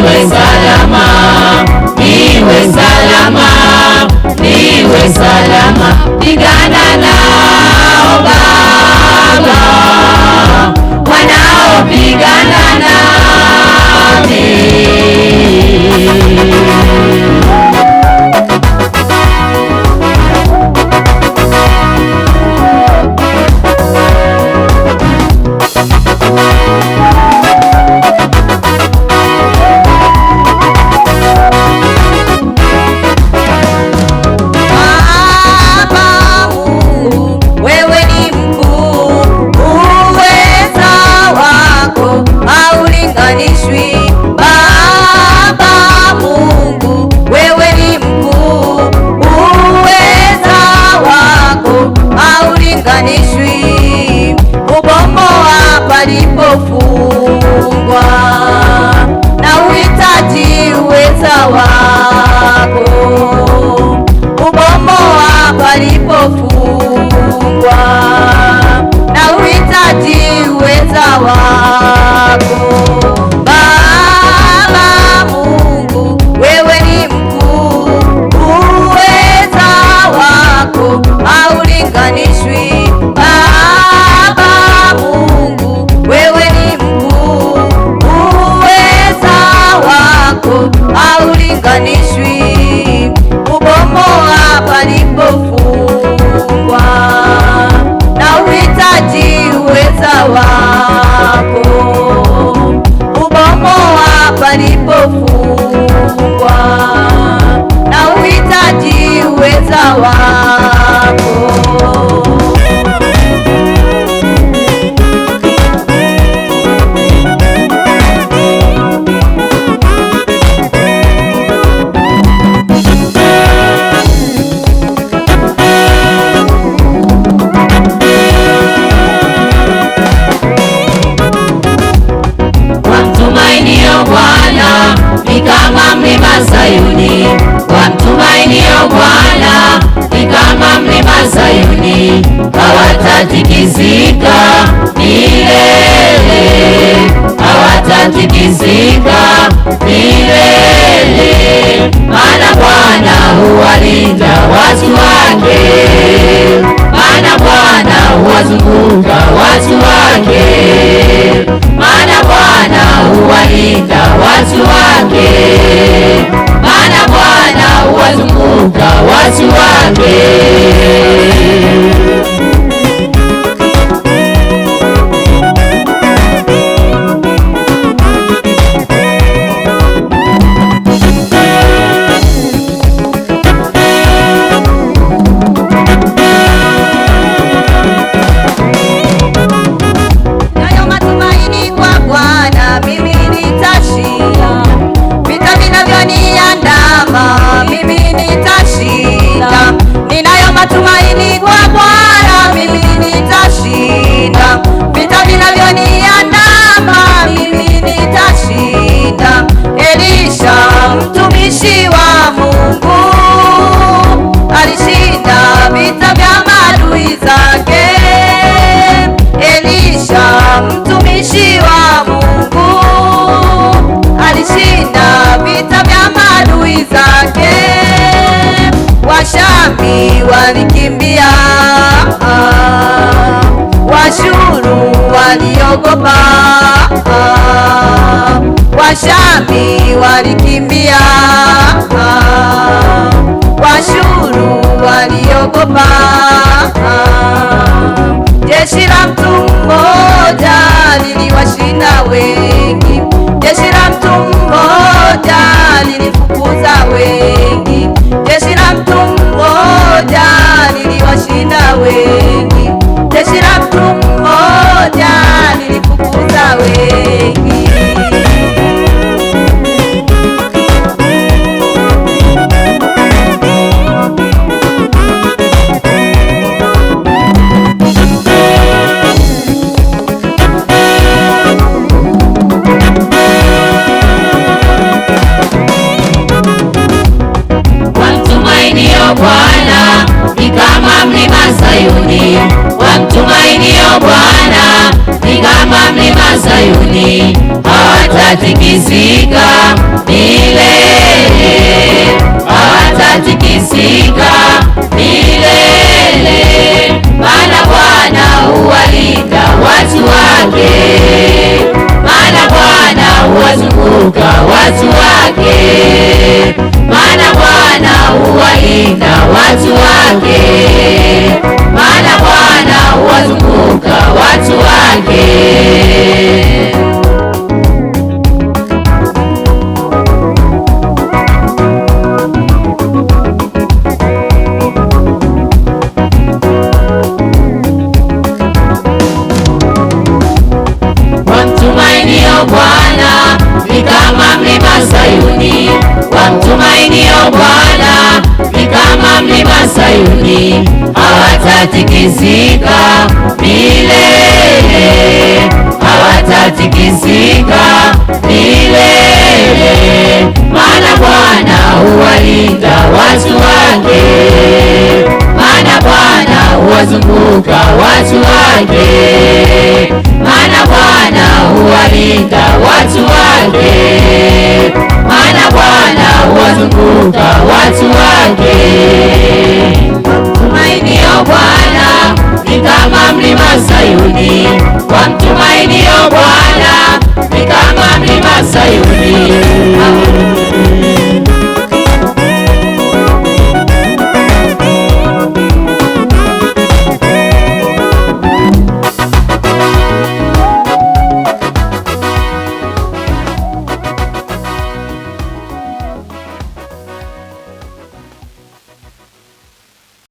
niwe salama, niwe salama, niwe salama. Pigana nao Baba, wanaopigana nami. Palipofungwa na uhitaji uweza wako, ubomoa palipofungwa na uhitaji uweza wako. Baba Mungu, wewe ni mkuu, uweza wako haulinganishwi. Haulinganishwi, ubomoa palipofungwa na uhitaji uweza wako, ubomoa palipofungwa na uhitaji uweza wako. Bwana ni kama mlima Sayuni, wamtumainio Bwana ni kama mlima Sayuni, hawatatikisika milele, hawatatikisika milele. Maana Bwana huwalinda watu wake, maana Bwana huwazunguka watu wake, maana Bwana huwalinda watu wake, maana Bwana huwazunguka watu wake. Ninayo matumaini kwa Bwana, mimi nitashinda. Vita vinavyoniandama, mimi nitashinda. Elisha mtumishi wa Mungu alishinda vita vya maadui zake. Elisha mtumishi wa Mungu alishinda vita vya maadui zake. Washami walikimbia, Washuru waliogopa. Washami walikimbia, Washuru waliogopa. Jeshi la mtu mmoja liliwashinda wengi, jeshi la mtu mmoja lilifukuza wengi, jeshi la mtu mmoja liliwashinda wengi, jeshi la mtu mmoja lilifukuza wengi. Bwana ni kama mlima Sayuni, wamtumainio Bwana ni kama mlima Sayuni, hawatatikisika milele, hawatatikisika milele, maana Bwana huwalinda watu wake, maana Bwana huwazunguka watu wake, maana Bwana huwalinda watu wake, maana Bwana huwazunguka watu wake. Wamtumainio Bwana ni kama mlima Sayuni, wamtumainio Bwana ni kama mlima Sayuni, hawatatikisika milele, hawatatikisika milele, maana Bwana huwalinda watu wake, maana Bwana huwazunguka watu wake, maana Bwana huwalinda watu wake, maana Bwana huwazunguka watu wake. Wamtumainio Bwana ni kama mlima Sayuni, wamtumainio Bwana